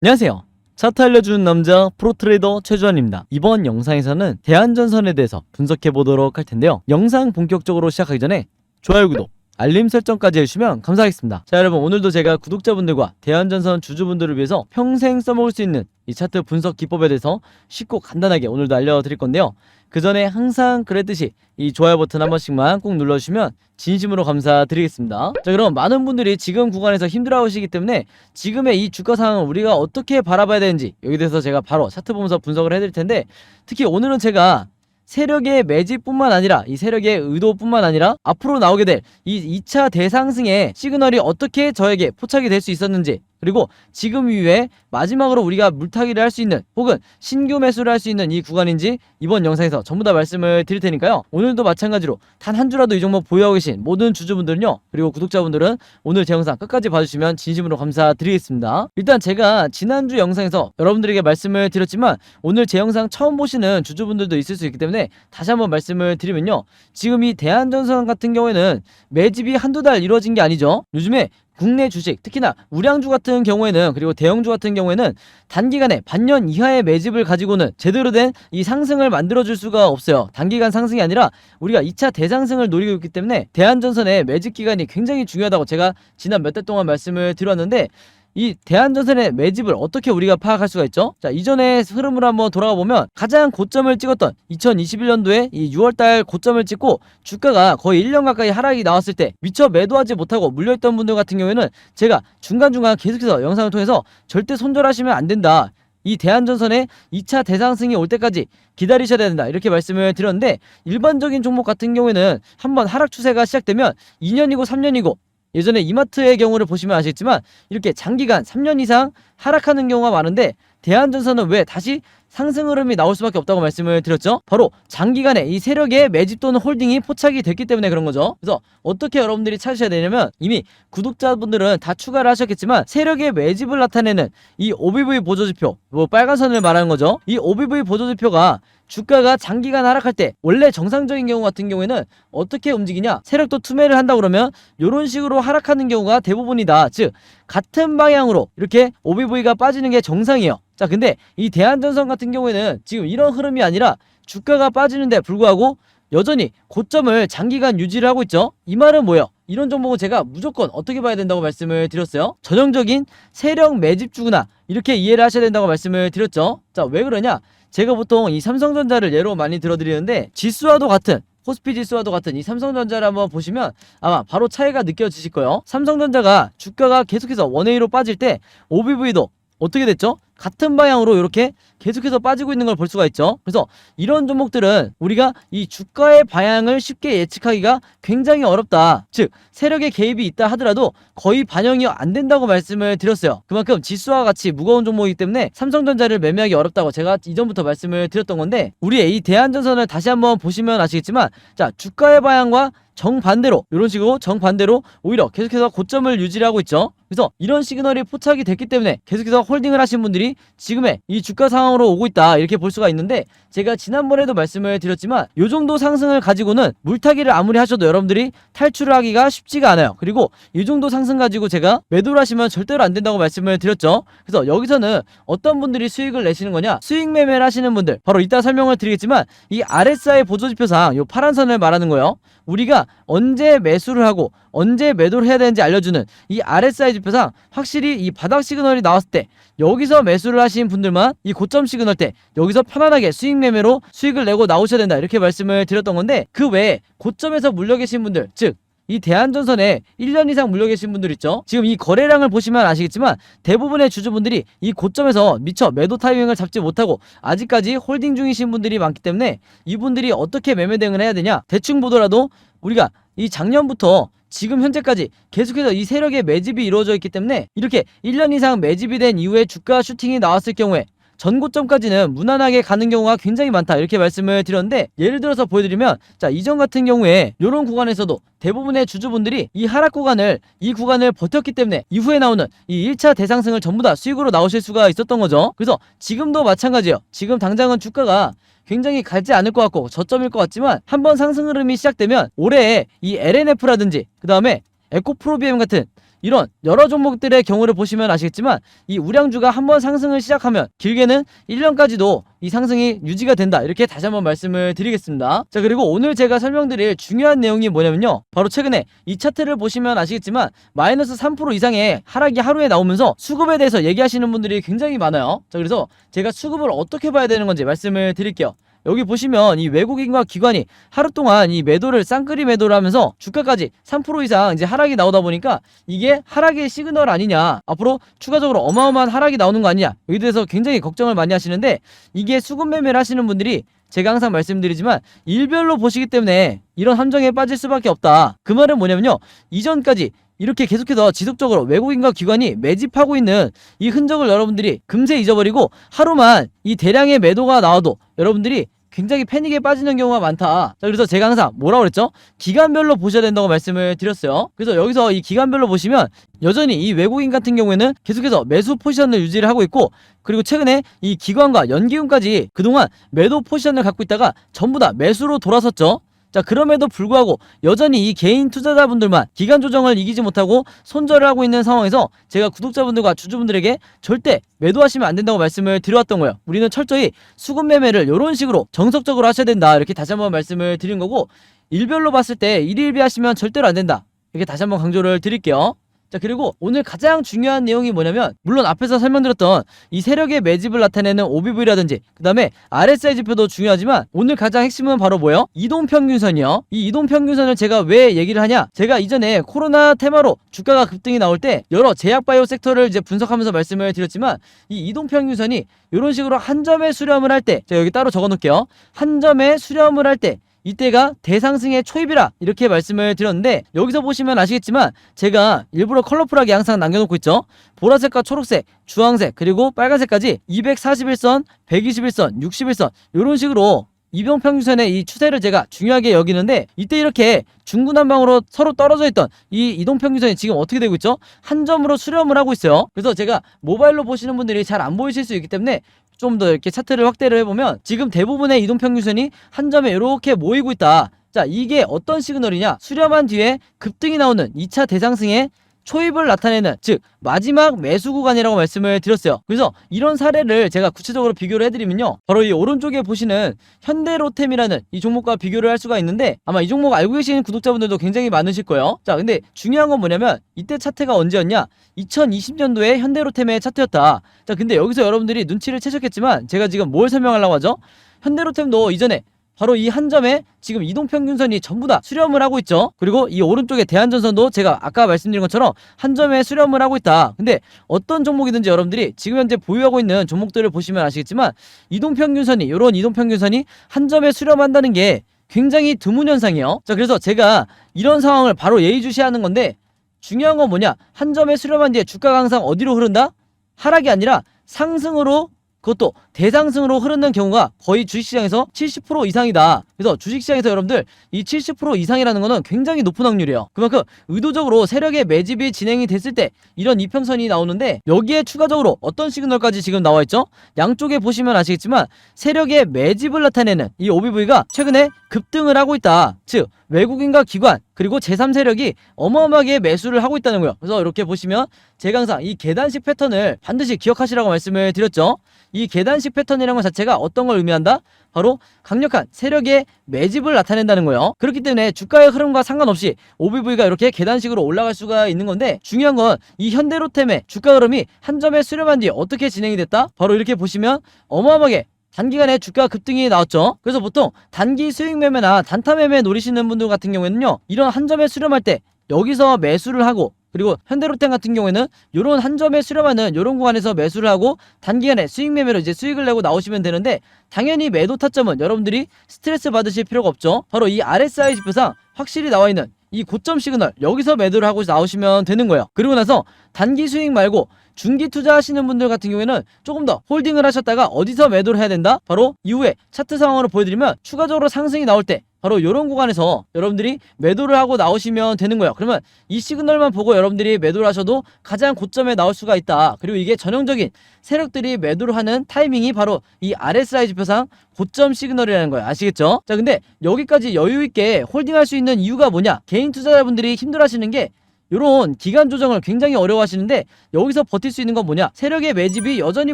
안녕하세요. 차트 알려주는 남자 프로트레이더 최주환입니다. 이번 영상에서는 대한전선에 대해서 분석해보도록 할 텐데요. 영상 본격적으로 시작하기 전에 좋아요, 구독, 알림 설정까지 해주시면 감사하겠습니다. 자, 여러분, 오늘도 제가 구독자분들과 대한전선 주주분들을 위해서 평생 써먹을 수 있는 이 차트 분석 기법에 대해서 쉽고 간단하게 오늘도 알려드릴 건데요. 그 전에 항상 그랬듯이 이 좋아요 버튼 한 번씩만 꼭 눌러주시면 진심으로 감사드리겠습니다. 자, 그럼 많은 분들이 지금 구간에서 힘들어하시기 때문에 지금의 이 주가 상황을 우리가 어떻게 바라봐야 되는지 여기 대해서 제가 바로 차트 보면서 분석을 해드릴 텐데, 특히 오늘은 제가 세력의 매집뿐만 아니라 이 세력의 의도뿐만 아니라 앞으로 나오게 될 이 2차 대상승의 시그널이 어떻게 저에게 포착이 될 수 있었는지, 그리고 지금 이후에 마지막으로 우리가 물타기를 할 수 있는 혹은 신규 매수를 할 수 있는 이 구간인지 이번 영상에서 전부 다 말씀을 드릴 테니까요. 오늘도 마찬가지로 단 한 주라도 이 종목 보유하고 계신 모든 주주분들은요, 그리고 구독자분들은 오늘 제 영상 끝까지 봐주시면 진심으로 감사드리겠습니다. 일단 제가 지난주 영상에서 여러분들에게 말씀을 드렸지만 오늘 제 영상 처음 보시는 주주분들도 있을 수 있기 때문에 다시 한번 말씀을 드리면요, 지금 이 대한전선 같은 경우에는 매집이 한두 달 이루어진 게 아니죠. 요즘에 국내 주식, 특히나 우량주 같은 경우에는, 그리고 대형주 같은 경우에는 단기간에 반년 이하의 매집을 가지고는 제대로 된 이 상승을 만들어줄 수가 없어요. 단기간 상승이 아니라 우리가 2차 대상승을 노리고 있기 때문에 대한전선의 매집 기간이 굉장히 중요하다고 제가 지난 몇 달 동안 말씀을 드렸는데, 이 대한전선의 매집을 어떻게 우리가 파악할 수가 있죠? 자, 이전의 흐름을 한번 돌아가 보면 가장 고점을 찍었던 2021년도에 이 6월달 고점을 찍고 주가가 거의 1년 가까이 하락이 나왔을 때 미처 매도하지 못하고 물려있던 분들 같은 경우에는 제가 중간중간 계속해서 영상을 통해서 절대 손절하시면 안 된다, 이 대한전선의 2차 대상승이 올 때까지 기다리셔야 된다, 이렇게 말씀을 드렸는데, 일반적인 종목 같은 경우에는 한번 하락 추세가 시작되면 2년이고 3년이고, 예전에 이마트의 경우를 보시면 아시겠지만 이렇게 장기간 3년 이상 하락하는 경우가 많은데, 대한전선은 왜 다시 상승 흐름이 나올 수밖에 없다고 말씀을 드렸죠? 바로 장기간에 이 세력의 매집 또는 홀딩이 포착이 됐기 때문에 그런 거죠. 그래서 어떻게 여러분들이 찾으셔야 되냐면, 이미 구독자분들은 다 추가를 하셨겠지만 세력의 매집을 나타내는 이 OBV 보조지표, 뭐 빨간 선을 말하는 거죠. 이 OBV 보조지표가 주가가 장기간 하락할 때 원래 정상적인 경우 같은 경우에는 어떻게 움직이냐, 세력도 투매를 한다 그러면 이런 식으로 하락하는 경우가 대부분이다. 즉 같은 방향으로 이렇게 OBV가 빠지는 게 정상이에요. 자, 근데 이 대한전선 같은 경우에는 지금 이런 흐름이 아니라 주가가 빠지는데 불구하고 여전히 고점을 장기간 유지를 하고 있죠. 이 말은 뭐예요? 이런 종목은 제가 무조건 어떻게 봐야 된다고 말씀을 드렸어요? 전형적인 세력 매집주구나, 이렇게 이해를 하셔야 된다고 말씀을 드렸죠. 자, 왜 그러냐? 제가 보통 이 삼성전자를 예로 많이 들어드리는데, 지수와도 같은, 코스피 지수와도 같은 이 삼성전자를 한번 보시면 아마 바로 차이가 느껴지실 거예요. 삼성전자가 주가가 계속해서 원웨이로 빠질 때 OBV도 어떻게 됐죠? 같은 방향으로 이렇게 계속해서 빠지고 있는 걸 볼 수가 있죠. 그래서 이런 종목들은 우리가 이 주가의 방향을 쉽게 예측하기가 굉장히 어렵다. 즉 세력의 개입이 있다 하더라도 거의 반영이 안 된다고 말씀을 드렸어요. 그만큼 지수와 같이 무거운 종목이기 때문에 삼성전자를 매매하기 어렵다고 제가 이전부터 말씀을 드렸던 건데, 우리의 이 대한전선을 다시 한번 보시면 아시겠지만, 자, 주가의 방향과 정반대로, 이런 식으로 정반대로 오히려 계속해서 고점을 유지를 하고 있죠. 그래서 이런 시그널이 포착이 됐기 때문에 계속해서 홀딩을 하신 분들이 지금의 이 주가 상황으로 오고 있다, 이렇게 볼 수가 있는데, 제가 지난번에도 말씀을 드렸지만 이 정도 상승을 가지고는 물타기를 아무리 하셔도 여러분들이 탈출을 하기가 쉽지가 않아요. 그리고 이 정도 상승 가지고 제가 매도를 하시면 절대로 안 된다고 말씀을 드렸죠. 그래서 여기서는 어떤 분들이 수익을 내시는 거냐, 수익 매매를 하시는 분들, 바로 이따 설명을 드리겠지만 이 RSI 보조지표상 이 파란 선을 말하는 거예요. 우리가 언제 매수를 하고 언제 매도를 해야 되는지 알려주는 이 RSI 지표상 확실히 이 바닥 시그널이 나왔을 때 여기서 매수를 하신 분들만 이 고점 시그널 때 여기서 편안하게 수익 매매로 수익을 내고 나오셔야 된다, 이렇게 말씀을 드렸던 건데, 그 외에 고점에서 물려 계신 분들, 즉 이 대한전선에 1년 이상 물려 계신 분들 있죠. 지금 이 거래량을 보시면 아시겠지만 대부분의 주주분들이 이 고점에서 미처 매도 타이밍을 잡지 못하고 아직까지 홀딩 중이신 분들이 많기 때문에 이분들이 어떻게 매매 대응을 해야 되냐, 대충 보더라도 우리가 이 작년부터 지금 현재까지 계속해서 이 세력의 매집이 이루어져 있기 때문에 이렇게 1년 이상 매집이 된 이후에 주가 슈팅이 나왔을 경우에 전고점까지는 무난하게 가는 경우가 굉장히 많다, 이렇게 말씀을 드렸는데, 예를 들어서 보여드리면, 자, 이전 같은 경우에 이런 구간에서도 대부분의 주주분들이 이 하락 구간을, 이 구간을 버텼기 때문에 이후에 나오는 이 1차 대상승을 전부 다 수익으로 나오실 수가 있었던 거죠. 그래서 지금도 마찬가지예요. 지금 당장은 주가가 굉장히 갈지 않을 것 같고 저점일 것 같지만 한번 상승 흐름이 시작되면 올해에 이 LNF라든지 그 다음에 에코프로비엠 같은 이런 여러 종목들의 경우를 보시면 아시겠지만 이 우량주가 한번 상승을 시작하면 길게는 1년까지도 이 상승이 유지가 된다, 이렇게 다시 한번 말씀을 드리겠습니다. 자, 그리고 오늘 제가 설명드릴 중요한 내용이 뭐냐면요, 바로 최근에 이 차트를 보시면 아시겠지만 마이너스 3% 이상의 하락이 하루에 나오면서 수급에 대해서 얘기하시는 분들이 굉장히 많아요. 자, 그래서 제가 수급을 어떻게 봐야 되는 건지 말씀을 드릴게요. 여기 보시면 이 외국인과 기관이 하루 동안 이 매도를 쌍끌이 매도를 하면서 주가까지 3% 이상 이제 하락이 나오다 보니까 이게 하락의 시그널 아니냐, 앞으로 추가적으로 어마어마한 하락이 나오는 거 아니냐, 여기 대해서 굉장히 걱정을 많이 하시는데, 이게 수급 매매를 하시는 분들이 제가 항상 말씀드리지만 일별로 보시기 때문에 이런 함정에 빠질 수밖에 없다. 그 말은 뭐냐면요, 이전까지 이렇게 계속해서 지속적으로 외국인과 기관이 매집하고 있는 이 흔적을 여러분들이 금세 잊어버리고 하루만 이 대량의 매도가 나와도 여러분들이 굉장히 패닉에 빠지는 경우가 많다. 자, 그래서 제가 항상 뭐라고 그랬죠? 기간별로 보셔야 된다고 말씀을 드렸어요. 그래서 여기서 이 기간별로 보시면 여전히 이 외국인 같은 경우에는 계속해서 매수 포지션을 유지를 하고 있고, 그리고 최근에 이 기관과 연기금까지 그동안 매도 포지션을 갖고 있다가 전부 다 매수로 돌아섰죠. 자, 그럼에도 불구하고 여전히 이 개인 투자자분들만 기간 조정을 이기지 못하고 손절을 하고 있는 상황에서 제가 구독자분들과 주주분들에게 절대 매도하시면 안 된다고 말씀을 드려왔던 거예요. 우리는 철저히 수급 매매를 이런 식으로 정석적으로 하셔야 된다, 이렇게 다시 한번 말씀을 드린 거고, 일별로 봤을 때 일일비 하시면 절대로 안 된다, 이렇게 다시 한번 강조를 드릴게요. 자, 그리고 오늘 가장 중요한 내용이 뭐냐면, 물론 앞에서 설명드렸던 이 세력의 매집을 나타내는 OBV라든지 그 다음에 RSI 지표도 중요하지만 오늘 가장 핵심은 바로 뭐예요? 이동평균선이요. 이 이동평균선을 제가 왜 얘기를 하냐, 제가 이전에 코로나 테마로 주가가 급등이 나올 때 여러 제약바이오 섹터를 이제 분석하면서 말씀을 드렸지만, 이 이동평균선이 이런 식으로 한 점에 수렴을 할 때, 제가 여기 따로 적어 놓을게요. 한 점에 수렴을 할 때 이때가 대상승의 초입이라, 이렇게 말씀을 드렸는데, 여기서 보시면 아시겠지만 제가 일부러 컬러풀하게 항상 남겨놓고 있죠. 보라색과 초록색, 주황색, 그리고 빨간색까지 241선, 121선, 61선 이런 식으로 이동평균선의 이 추세를 제가 중요하게 여기는데, 이때 이렇게 중구난방으로 서로 떨어져 있던 이 이동평균선이 지금 어떻게 되고 있죠? 한 점으로 수렴을 하고 있어요. 그래서 제가 모바일로 보시는 분들이 잘 안 보이실 수 있기 때문에 좀 더 이렇게 차트를 확대를 해보면 지금 대부분의 이동평균선이 한 점에 이렇게 모이고 있다. 자, 이게 어떤 시그널이냐, 수렴한 뒤에 급등이 나오는 2차 대상승의 초입을 나타내는, 즉 마지막 매수 구간이라고 말씀을 드렸어요. 그래서 이런 사례를 제가 구체적으로 비교를 해드리면요, 바로 이 오른쪽에 보시는 현대로템이라는 이 종목과 비교를 할 수가 있는데, 아마 이 종목 알고 계시는 구독자분들도 굉장히 많으실 거예요. 자, 근데 중요한 건 뭐냐면 이때 차트가 언제였냐, 2020년도에 현대로템의 차트였다. 자, 근데 여기서 여러분들이 눈치를 채셨겠지만 제가 지금 뭘 설명하려고 하죠? 현대로템도 이전에 바로 이 한 점에 지금 이동평균선이 전부 다 수렴을 하고 있죠. 그리고 이 오른쪽에 대한전선도 제가 아까 말씀드린 것처럼 한 점에 수렴을 하고 있다. 근데 어떤 종목이든지 여러분들이 지금 현재 보유하고 있는 종목들을 보시면 아시겠지만 이동평균선이, 이런 이동평균선이 한 점에 수렴한다는 게 굉장히 드문 현상이에요. 자, 그래서 제가 이런 상황을 바로 예의주시하는 건데, 중요한 건 뭐냐, 한 점에 수렴한 뒤에 주가가 항상 어디로 흐른다? 하락이 아니라 상승으로, 그것도 대상승으로 흐르는 경우가 거의 주식시장에서 70% 이상이다. 그래서 주식시장에서 여러분들 이 70% 이상이라는 거는 굉장히 높은 확률이에요. 그만큼 의도적으로 세력의 매집이 진행이 됐을 때 이런 이평선이 나오는데, 여기에 추가적으로 어떤 시그널까지 지금 나와있죠? 양쪽에 보시면 아시겠지만 세력의 매집을 나타내는 이 OBV가 최근에 급등을 하고 있다. 즉 외국인과 기관 그리고 제3세력이 어마어마하게 매수를 하고 있다는 거예요. 그래서 이렇게 보시면 제가 항상 이 계단식 패턴을 반드시 기억하시라고 말씀을 드렸죠. 이 계단식 패턴이라는 것 자체가 어떤 걸 의미한다? 바로 강력한 세력의 매집을 나타낸다는 거예요. 그렇기 때문에 주가의 흐름과 상관없이 OBV가 이렇게 계단식으로 올라갈 수가 있는 건데, 중요한 건 이 현대로템의 주가 흐름이 한 점에 수렴한 뒤에 어떻게 진행이 됐다? 바로 이렇게 보시면 어마어마하게 단기간에 주가 급등이 나왔죠. 그래서 보통 단기 수익 매매나 단타 매매 노리시는 분들 같은 경우에는요, 이런 한 점에 수렴할 때 여기서 매수를 하고, 그리고 현대로템 같은 경우에는 이런 한 점에 수렴하는 이런 구간에서 매수를 하고 단기간에 수익 매매로 이제 수익을 내고 나오시면 되는데, 당연히 매도 타점은 여러분들이 스트레스 받으실 필요가 없죠. 바로 이 RSI 지표상 확실히 나와 있는 이 고점 시그널, 여기서 매도를 하고 나오시면 되는 거예요. 그리고 나서 단기 수익 말고 중기 투자하시는 분들 같은 경우에는 조금 더 홀딩을 하셨다가 어디서 매도를 해야 된다? 바로 이후에 차트 상황으로 보여드리면 추가적으로 상승이 나올 때 바로 이런 구간에서 여러분들이 매도를 하고 나오시면 되는 거예요. 그러면 이 시그널만 보고 여러분들이 매도를 하셔도 가장 고점에 나올 수가 있다. 그리고 이게 전형적인 세력들이 매도를 하는 타이밍이 바로 이 RSI 지표상 고점 시그널이라는 거예요. 아시겠죠? 자, 근데 여기까지 여유있게 홀딩할 수 있는 이유가 뭐냐? 개인 투자자분들이 힘들어하시는 게 이런 기간 조정을 굉장히 어려워하시는데, 여기서 버틸 수 있는 건 뭐냐, 세력의 매집이 여전히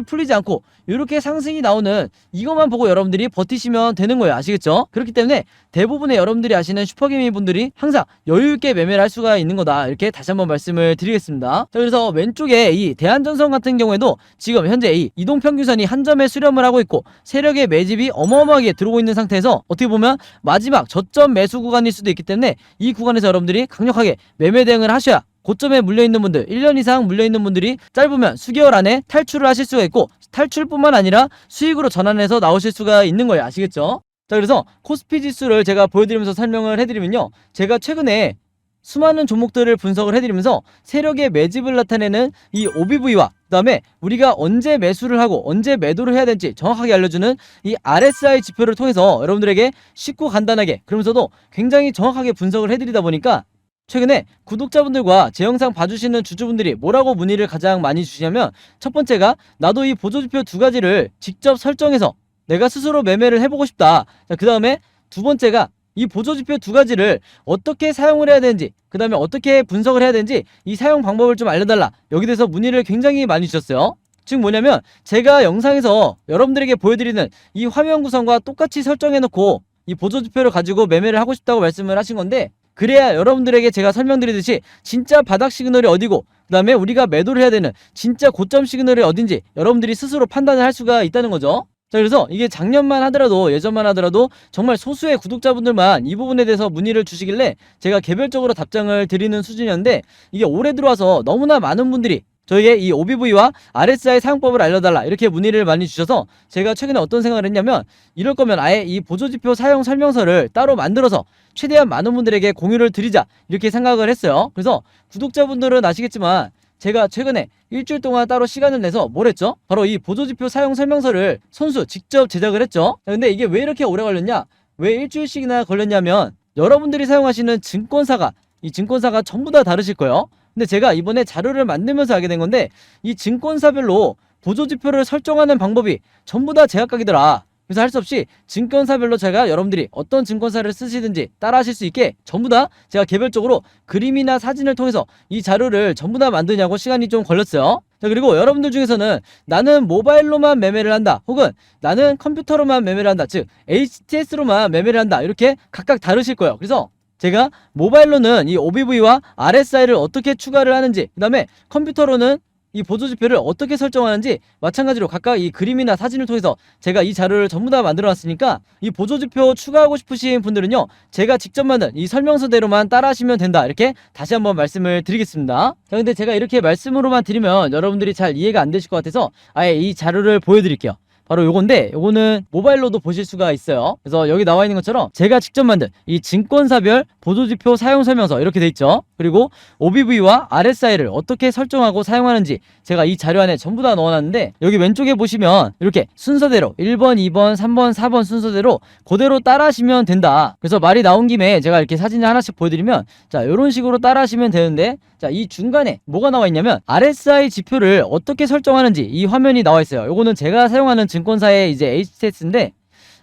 풀리지 않고 이렇게 상승이 나오는 이것만 보고 여러분들이 버티시면 되는 거예요. 아시겠죠? 그렇기 때문에 대부분의 여러분들이 아시는 슈퍼개미 분들이 항상 여유있게 매매를 할 수가 있는 거다, 이렇게 다시 한번 말씀을 드리겠습니다. 자, 그래서 왼쪽에 이 대한전선 같은 경우에도 지금 현재 이 이동평균선이 한 점에 수렴을 하고 있고 세력의 매집이 어마어마하게 들어오고 있는 상태에서 어떻게 보면 마지막 저점 매수 구간일 수도 있기 때문에 이 구간에서 여러분들이 강력하게 매매 대응을 하셔야 고점에 물려있는 분들, 1년 이상 물려있는 분들이 짧으면 수개월 안에 탈출을 하실 수가 있고, 탈출뿐만 아니라 수익으로 전환해서 나오실 수가 있는 거예요. 아시겠죠? 자, 그래서 코스피 지수를 제가 보여드리면서 설명을 해드리면요, 제가 최근에 수많은 종목들을 분석을 해드리면서 세력의 매집을 나타내는 이 OBV와 그 다음에 우리가 언제 매수를 하고 언제 매도를 해야 될지 정확하게 알려주는 이 RSI 지표를 통해서 여러분들에게 쉽고 간단하게, 그러면서도 굉장히 정확하게 분석을 해드리다 보니까 최근에 구독자분들과 제 영상 봐주시는 주주분들이 뭐라고 문의를 가장 많이 주시냐면, 첫 번째가 나도 이 보조지표 두 가지를 직접 설정해서 내가 스스로 매매를 해보고 싶다. 자, 그 다음에 두 번째가 이 보조지표 두 가지를 어떻게 사용을 해야 되는지, 그 다음에 어떻게 분석을 해야 되는지 이 사용 방법을 좀 알려달라. 여기 대해서 문의를 굉장히 많이 주셨어요. 즉 뭐냐면, 제가 영상에서 여러분들에게 보여드리는 이 화면 구성과 똑같이 설정해놓고 이 보조지표를 가지고 매매를 하고 싶다고 말씀을 하신 건데, 그래야 여러분들에게 제가 설명드리듯이 진짜 바닥 시그널이 어디고 그 다음에 우리가 매도를 해야 되는 진짜 고점 시그널이 어딘지 여러분들이 스스로 판단을 할 수가 있다는 거죠. 자, 그래서 이게 작년만 하더라도, 예전만 하더라도 정말 소수의 구독자분들만 이 부분에 대해서 문의를 주시길래 제가 개별적으로 답장을 드리는 수준이었는데, 이게 올해 들어와서 너무나 많은 분들이 저에게 이 OBV와 RSI 사용법을 알려달라 이렇게 문의를 많이 주셔서 제가 최근에 어떤 생각을 했냐면, 이럴 거면 아예 이 보조지표 사용 설명서를 따로 만들어서 최대한 많은 분들에게 공유를 드리자 이렇게 생각을 했어요. 그래서 구독자분들은 아시겠지만 제가 최근에 일주일 동안 따로 시간을 내서 뭘 했죠? 바로 이 보조지표 사용 설명서를 손수 직접 제작을 했죠. 근데 이게 왜 이렇게 오래 걸렸냐, 왜 일주일씩이나 걸렸냐면, 여러분들이 사용하시는 증권사가, 이 증권사가 전부 다 다르실 거예요. 근데 제가 이번에 자료를 만들면서 알게 된 건데, 이 증권사별로 보조지표를 설정하는 방법이 전부 다 제각각이더라. 그래서 할 수 없이 증권사별로 제가 여러분들이 어떤 증권사를 쓰시든지 따라 하실 수 있게 전부 다 제가 개별적으로 그림이나 사진을 통해서 이 자료를 전부 다 만드냐고 시간이 좀 걸렸어요. 자, 그리고 여러분들 중에서는 나는 모바일로만 매매를 한다, 혹은 나는 컴퓨터로만 매매를 한다, 즉 HTS로만 매매를 한다, 이렇게 각각 다르실 거예요. 그래서 제가 모바일로는 이 OBV와 RSI를 어떻게 추가를 하는지, 그 다음에 컴퓨터로는 이 보조지표를 어떻게 설정하는지 마찬가지로 각각 이 그림이나 사진을 통해서 제가 이 자료를 전부 다 만들어 놨으니까, 이 보조지표 추가하고 싶으신 분들은요, 제가 직접 만든 이 설명서대로만 따라 하시면 된다, 이렇게 다시 한번 말씀을 드리겠습니다. 자, 근데 제가 이렇게 말씀으로만 드리면 여러분들이 잘 이해가 안 되실 것 같아서 아예 이 자료를 보여드릴게요. 바로 요건데, 요거는 모바일로도 보실 수가 있어요. 그래서 여기 나와 있는 것처럼 제가 직접 만든 이 증권사별 보조지표 사용 설명서 이렇게 돼 있죠. 그리고 OBV와 RSI를 어떻게 설정하고 사용하는지 제가 이 자료 안에 전부 다 넣어놨는데, 여기 왼쪽에 보시면 이렇게 순서대로 1번, 2번, 3번, 4번 순서대로 그대로 따라 하시면 된다. 그래서 말이 나온 김에 제가 이렇게 사진을 하나씩 보여드리면, 자, 이런 식으로 따라 하시면 되는데, 자, 이 중간에 뭐가 나와 있냐면 RSI 지표를 어떻게 설정하는지 이 화면이 나와 있어요. 요거는 제가 사용하는 증권사의 이제 HTS인데,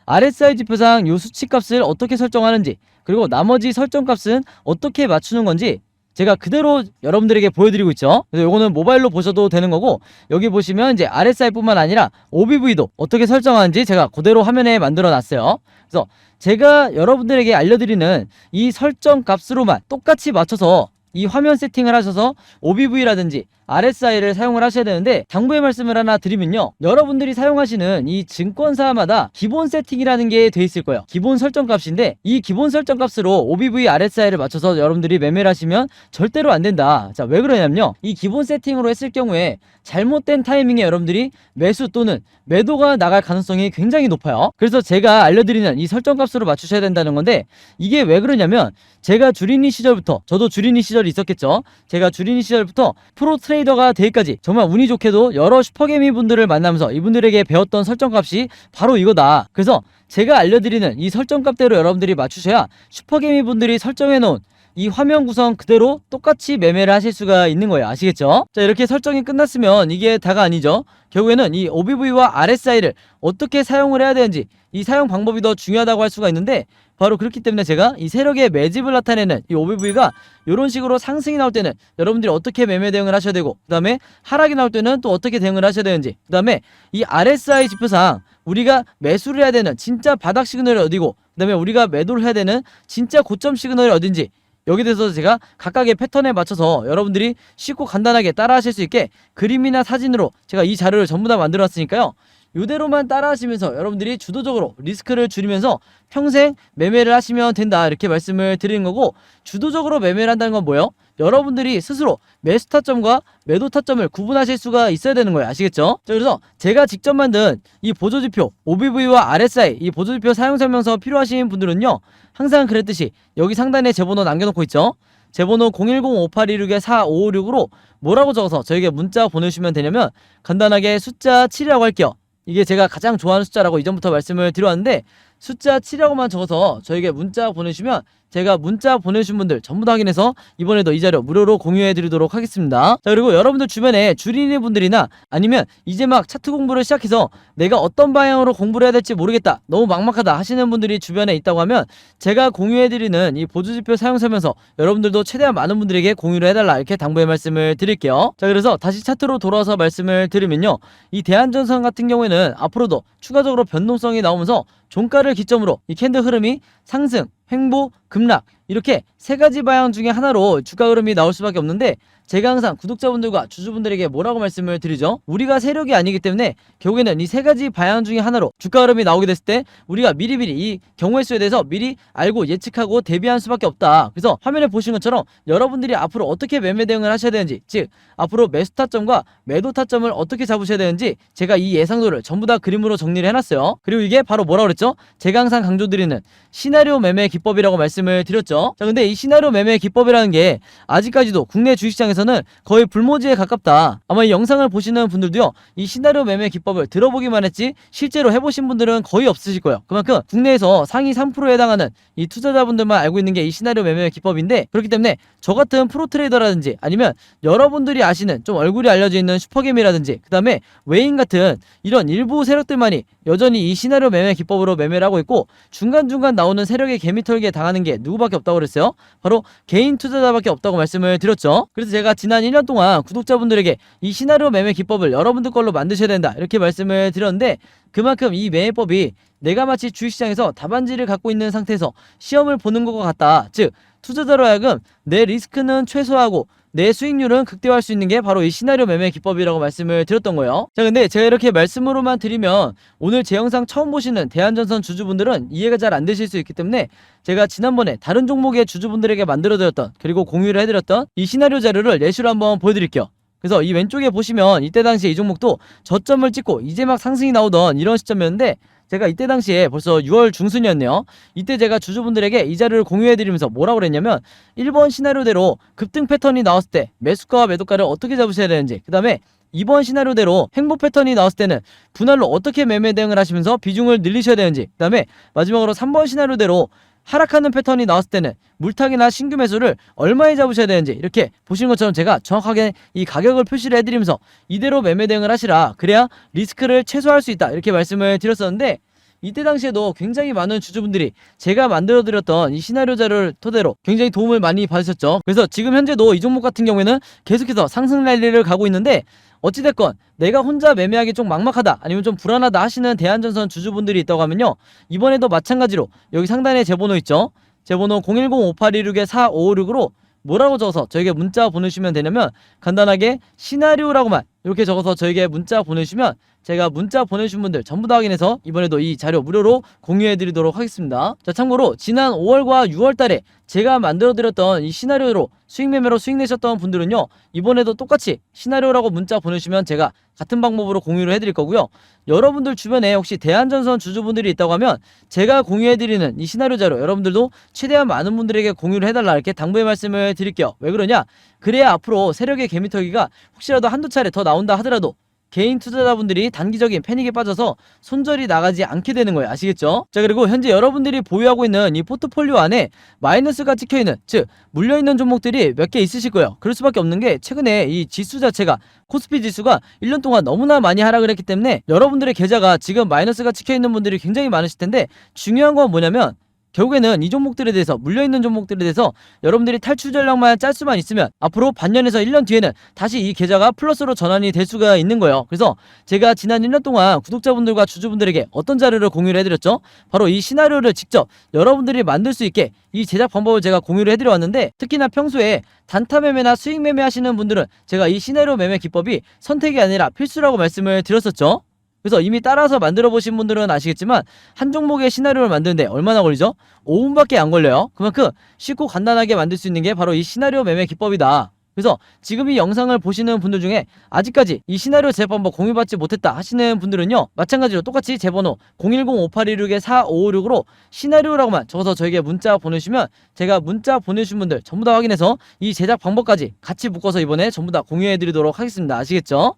RSI 지표상 요 수치값을 어떻게 설정하는지, 그리고 나머지 설정값은 어떻게 맞추는 건지 제가 그대로 여러분들에게 보여드리고 있죠. 그래서 요거는 모바일로 보셔도 되는 거고, 여기 보시면 이제 RSI 뿐만 아니라 OBV도 어떻게 설정하는지 제가 그대로 화면에 만들어 놨어요. 그래서 제가 여러분들에게 알려드리는 이 설정 값으로만 똑같이 맞춰서 이 화면 세팅을 하셔서 OBV라든지 RSI를 사용을 하셔야 되는데, 당부의 말씀을 하나 드리면요, 여러분들이 사용하시는 이 증권사마다 기본 세팅이라는 게 돼 있을 거예요. 기본 설정 값인데, 이 기본 설정 값으로 OBV, RSI를 맞춰서 여러분들이 매매를 하시면 절대로 안 된다. 자, 왜 그러냐면요, 이 기본 세팅으로 했을 경우에 잘못된 타이밍에 여러분들이 매수 또는 매도가 나갈 가능성이 굉장히 높아요. 그래서 제가 알려드리는 이 설정 값으로 맞추셔야 된다는 건데, 이게 왜 그러냐면, 제가 주린이 시절부터, 저도 주린이 시절이 있었겠죠. 제가 주린이 시절부터 프로 트레이더가 되기까지 정말 운이 좋게도 여러 슈퍼개미 분들을 만나면서 이분들에게 배웠던 설정값이 바로 이거다. 그래서 제가 알려드리는 이 설정값대로 여러분들이 맞추셔야 슈퍼개미 분들이 설정해놓은 이 화면 구성 그대로 똑같이 매매를 하실 수가 있는 거예요. 아시겠죠? 자, 이렇게 설정이 끝났으면 이게 다가 아니죠. 결국에는 이 OBV와 RSI를 어떻게 사용을 해야 되는지, 이 사용 방법이 더 중요하다고 할 수가 있는데, 바로 그렇기 때문에 제가 이 세력의 매집을 나타내는 이 OBV가 이런 식으로 상승이 나올 때는 여러분들이 어떻게 매매 대응을 하셔야 되고, 그 다음에 하락이 나올 때는 또 어떻게 대응을 하셔야 되는지, 그 다음에 이 RSI 지표상 우리가 매수를 해야 되는 진짜 바닥 시그널이 어디고, 그 다음에 우리가 매도를 해야 되는 진짜 고점 시그널이 어딘지, 여기에 대해서 제가 각각의 패턴에 맞춰서 여러분들이 쉽고 간단하게 따라 하실 수 있게 그림이나 사진으로 제가 이 자료를 전부 다 만들어 놨으니까요, 이대로만 따라 하시면서 여러분들이 주도적으로 리스크를 줄이면서 평생 매매를 하시면 된다, 이렇게 말씀을 드리는 거고, 주도적으로 매매를 한다는 건 뭐예요? 여러분들이 스스로 매수 타점과 매도 타점을 구분하실 수가 있어야 되는 거예요. 아시겠죠? 자, 그래서 제가 직접 만든 이 보조지표 OBV와 RSI 이 보조지표 사용설명서 필요하신 분들은요, 항상 그랬듯이 여기 상단에 제 번호 남겨놓고 있죠? 제 번호 010-5826-4556으로 뭐라고 적어서 저에게 문자 보내주시면 되냐면, 간단하게 숫자 7이라고 할게요. 이게 제가 가장 좋아하는 숫자라고 이전부터 말씀을 드렸는데, 숫자 7이라고만 적어서 저에게 문자 보내주시면 제가 문자 보내주신 분들 전부 다 확인해서 이번에도 이 자료 무료로 공유해 드리도록 하겠습니다. 자, 그리고 여러분들 주변에 주린이 분들이나 아니면 이제 막 차트 공부를 시작해서 내가 어떤 방향으로 공부를 해야 될지 모르겠다, 너무 막막하다 하시는 분들이 주변에 있다고 하면 제가 공유해 드리는 이 보조지표 사용설명서 여러분들도 최대한 많은 분들에게 공유를 해달라, 이렇게 당부의 말씀을 드릴게요. 자, 그래서 다시 차트로 돌아와서 말씀을 드리면요, 이 대한전선 같은 경우에는 앞으로도 추가적으로 변동성이 나오면서 종가를 기점으로 이 캔들 흐름이 상승, 횡보, 급락, 이렇게 세 가지 방향 중에 하나로 주가 흐름이 나올 수밖에 없는데, 제가 항상 구독자분들과 주주분들에게 뭐라고 말씀을 드리죠? 우리가 세력이 아니기 때문에 결국에는 이 세 가지 방향 중에 하나로 주가 흐름이 나오게 됐을 때 우리가 미리미리 이 경우의 수에 대해서 미리 알고 예측하고 대비할 수밖에 없다. 그래서 화면에 보신 것처럼 여러분들이 앞으로 어떻게 매매 대응을 하셔야 되는지, 즉 앞으로 매수 타점과 매도 타점을 어떻게 잡으셔야 되는지 제가 이 예상도를 전부 다 그림으로 정리를 해놨어요. 그리고 이게 바로 뭐라고 그랬죠? 제가 항상 강조드리는 시나리오 매매 기법이라고 말씀을 드렸죠. 자, 근데 이 시나리오 매매 기법이라는 게 아직까지도 국내 주식시장에서는 거의 불모지에 가깝다. 아마 이 영상을 보시는 분들도요, 이 시나리오 매매 기법을 들어보기만 했지 실제로 해보신 분들은 거의 없으실 거예요. 그만큼 국내에서 상위 3%에 해당하는 이 투자자분들만 알고 있는 게 이 시나리오 매매 기법인데, 그렇기 때문에 저 같은 프로트레이더라든지 아니면 여러분들이 아시는 좀 얼굴이 알려져 있는 슈퍼게임이라든지 그 다음에 외인 같은 이런 일부 세력들만이 여전히 이 시나리오 매매 기법으로 매매를 하고 있고, 중간중간 나오는 세력의 개미털기에 당하는 게 누구밖에 없다고 그랬어요? 바로 개인 투자자밖에 없다고 말씀을 드렸죠. 그래서 제가 지난 1년 동안 구독자분들에게 이 시나리오 매매 기법을 여러분들 걸로 만드셔야 된다, 이렇게 말씀을 드렸는데, 그만큼 이 매매법이 내가 마치 주식시장에서 답안지를 갖고 있는 상태에서 시험을 보는 것과 같다. 즉 투자자로 하여금 내 리스크는 최소화하고 내 수익률은 극대화할 수 있는 게 바로 이 시나리오 매매 기법이라고 말씀을 드렸던 거예요. 자, 근데 제가 이렇게 말씀으로만 드리면 오늘 제 영상 처음 보시는 대한전선 주주분들은 이해가 잘 안 되실 수 있기 때문에 제가 지난번에 다른 종목의 주주분들에게 만들어드렸던, 그리고 공유를 해드렸던 이 시나리오 자료를 예시로 한번 보여드릴게요. 그래서 이 왼쪽에 보시면 이때 당시에 이 종목도 저점을 찍고 이제 막 상승이 나오던 이런 시점이었는데, 제가 이때 당시에 벌써 6월 중순이었네요. 이때 제가 주주분들에게 이 자료를 공유해드리면서 뭐라고 그랬냐면, 1번 시나리오대로 급등 패턴이 나왔을 때 매수가와 매도가를 어떻게 잡으셔야 되는지, 그 다음에 2번 시나리오대로 횡보 패턴이 나왔을 때는 분할로 어떻게 매매 대응을 하시면서 비중을 늘리셔야 되는지, 그 다음에 마지막으로 3번 시나리오대로 하락하는 패턴이 나왔을 때는 물타기나 신규 매수를 얼마에 잡으셔야 되는지, 이렇게 보시는 것처럼 제가 정확하게 이 가격을 표시를 해드리면서 이대로 매매 대응을 하시라, 그래야 리스크를 최소화할 수 있다, 이렇게 말씀을 드렸었는데, 이때 당시에도 굉장히 많은 주주분들이 제가 만들어드렸던 이 시나리오 자료를 토대로 굉장히 도움을 많이 받으셨죠. 그래서 지금 현재도 이 종목 같은 경우에는 계속해서 상승 랠리를 가고 있는데, 어찌됐건 내가 혼자 매매하기 좀 막막하다, 아니면 좀 불안하다 하시는 대한전선 주주분들이 있다고 하면요, 이번에도 마찬가지로 여기 상단에 제 번호 있죠? 제 번호 010-5826-4556으로 뭐라고 적어서 저에게 문자 보내주시면 되냐면, 간단하게 시나리오라고만 이렇게 적어서 저에게 문자 보내주시면 제가 문자 보내주신 분들 전부 다 확인해서 이번에도 이 자료 무료로 공유해드리도록 하겠습니다. 자, 참고로 지난 5월과 6월 달에 제가 만들어드렸던 이 시나리오로 수익 매매로 수익 내셨던 분들은요, 이번에도 똑같이 시나리오라고 문자 보내주시면 제가 같은 방법으로 공유를 해드릴 거고요. 여러분들 주변에 혹시 대한전선 주주분들이 있다고 하면 제가 공유해드리는 이 시나리오 자료 여러분들도 최대한 많은 분들에게 공유를 해달라, 이렇게 당부의 말씀을 드릴게요. 왜 그러냐? 그래야 앞으로 세력의 개미털기가 혹시라도 한두 차례 더 나온다 하더라도 개인 투자자분들이 단기적인 패닉에 빠져서 손절이 나가지 않게 되는 거예요. 아시겠죠? 자, 그리고 현재 여러분들이 보유하고 있는 이 포트폴리오 안에 마이너스가 찍혀있는, 즉 물려있는 종목들이 몇 개 있으실 거예요. 그럴 수밖에 없는 게, 최근에 이 지수 자체가, 코스피 지수가 1년 동안 너무나 많이 하락을 했기 때문에 여러분들의 계좌가 지금 마이너스가 찍혀있는 분들이 굉장히 많으실 텐데, 중요한 건 뭐냐면 결국에는 이 종목들에 대해서, 물려있는 종목들에 대해서 여러분들이 탈출 전략만 짤 수만 있으면 앞으로 반년에서 1년 뒤에는 다시 이 계좌가 플러스로 전환이 될 수가 있는 거예요. 그래서 제가 지난 1년 동안 구독자분들과 주주분들에게 어떤 자료를 공유를 해드렸죠? 바로 이 시나리오를 직접 여러분들이 만들 수 있게 이 제작 방법을 제가 공유를 해드려 왔는데, 특히나 평소에 단타 매매나 수익 매매 하시는 분들은 제가 이 시나리오 매매 기법이 선택이 아니라 필수라고 말씀을 드렸었죠. 그래서 이미 따라서 만들어 보신 분들은 아시겠지만 한 종목의 시나리오를 만드는데 얼마나 걸리죠? 5분밖에 안 걸려요. 그만큼 쉽고 간단하게 만들 수 있는 게 바로 이 시나리오 매매 기법이다. 그래서 지금 이 영상을 보시는 분들 중에 아직까지 이 시나리오 제작 방법 공유받지 못했다 하시는 분들은요, 마찬가지로 똑같이 제 번호 010-5816-4556으로 시나리오라고만 적어서 저에게 문자 보내주시면 제가 문자 보내주신 분들 전부 다 확인해서 이 제작 방법까지 같이 묶어서 이번에 전부 다 공유해드리도록 하겠습니다. 아시겠죠?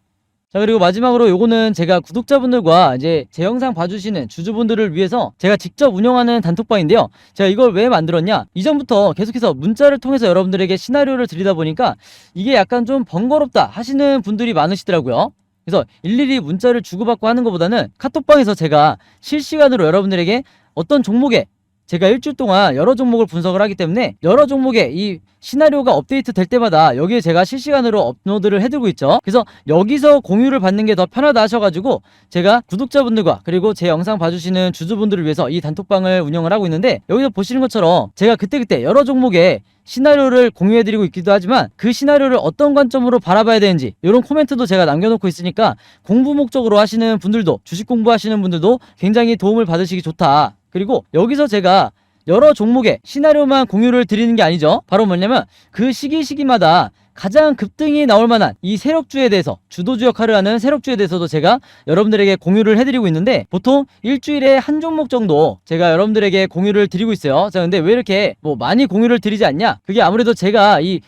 자, 그리고 마지막으로 요거는 제가 구독자분들과 이제 제 영상 봐주시는 주주분들을 위해서 제가 직접 운영하는 단톡방인데요. 제가 이걸 왜 만들었냐? 이전부터 계속해서 문자를 통해서 여러분들에게 시나리오를 드리다 보니까 이게 약간 좀 번거롭다 하시는 분들이 많으시더라고요. 그래서 일일이 문자를 주고받고 하는 것보다는 카톡방에서 제가 실시간으로 여러분들에게 어떤 종목에 제가 일주일 동안 여러 종목을 분석을 하기 때문에 여러 종목의 이 시나리오가 업데이트 될 때마다 여기에 제가 실시간으로 업로드를 해두고 있죠. 그래서 여기서 공유를 받는 게 더 편하다 하셔가지고 제가 구독자분들과 그리고 제 영상 봐주시는 주주분들을 위해서 이 단톡방을 운영을 하고 있는데, 여기서 보시는 것처럼 제가 그때그때 여러 종목의 시나리오를 공유해드리고 있기도 하지만 그 시나리오를 어떤 관점으로 바라봐야 되는지 이런 코멘트도 제가 남겨놓고 있으니까 공부 목적으로 하시는 분들도, 주식 공부하시는 분들도 굉장히 도움을 받으시기 좋다. 그리고 여기서 제가 여러 종목의 시나리오만 공유를 드리는 게 아니죠. 바로 뭐냐면 그 시기마다 가장 급등이 나올 만한 이 세력주에 대해서, 주도주 역할을 하는 세력주에 대해서도 제가 여러분들에게 공유를 해드리고 있는데, 보통 일주일에 한 종목 정도 제가 여러분들에게 공유를 드리고 있어요. 자, 근데 왜 이렇게 많이 공유를 드리지 않냐? 그게 아무래도 제가 이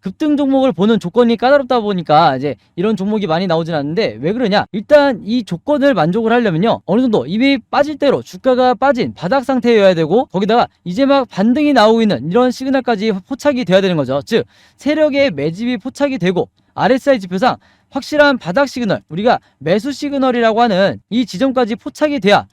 급등 종목을 보는 조건이 까다롭다 보니까 이제 이런 종목이 많이 나오진 않는데, 왜 그러냐? 일단 이 조건을 만족을 하려면요, 어느 정도 이미 빠질 대로 주가가 빠진 바닥 상태여야 되고, 거기다가 이제 막 반등이 나오고 있는 이런 시그널까지 포착이 돼야 되는 거죠. 즉 세력의 매집이 포착이 되고 RSI 지표상 확실한 바닥 시그널, 우리가 매수 시그널이라고 하는 이 지점까지 포착이 돼야,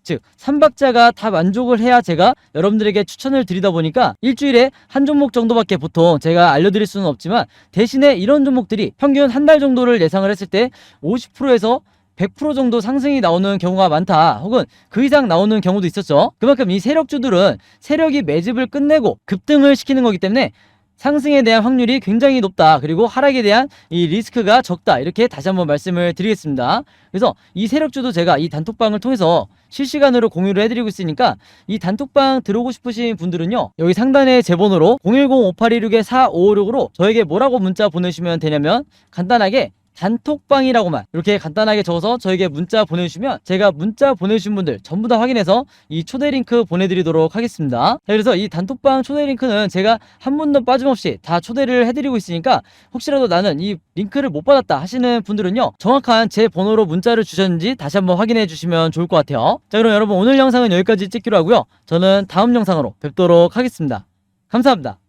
즉 3박자가 다 만족을 해야 제가 여러분들에게 추천을 드리다 보니까 일주일에 한 종목 정도밖에 보통 제가 알려드릴 수는 없지만, 대신에 이런 종목들이 평균 한 달 정도를 예상을 했을 때 50%에서 100% 정도 상승이 나오는 경우가 많다, 혹은 그 이상 나오는 경우도 있었죠. 그만큼 이 세력주들은 세력이 매집을 끝내고 급등을 시키는 거기 때문에 상승에 대한 확률이 굉장히 높다, 그리고 하락에 대한 이 리스크가 적다, 이렇게 다시 한번 말씀을 드리겠습니다. 그래서 이 세력주도 제가 이 단톡방을 통해서 실시간으로 공유를 해드리고 있으니까 이 단톡방 들어오고 싶으신 분들은요, 여기 상단에 제 번호로 010-5816-4556으로 저에게 뭐라고 문자 보내주시면 되냐면, 간단하게 단톡방이라고만 이렇게 간단하게 적어서 저에게 문자 보내주시면 제가 문자 보내주신 분들 전부 다 확인해서 이 초대 링크 보내드리도록 하겠습니다. 그래서 이 단톡방 초대 링크는 제가 한 분도 빠짐없이 다 초대를 해드리고 있으니까, 혹시라도 나는 이 링크를 못 받았다 하시는 분들은요, 정확한 제 번호로 문자를 주셨는지 다시 한번 확인해 주시면 좋을 것 같아요. 자, 그럼 여러분 오늘 영상은 여기까지 찍기로 하고요, 저는 다음 영상으로 뵙도록 하겠습니다. 감사합니다.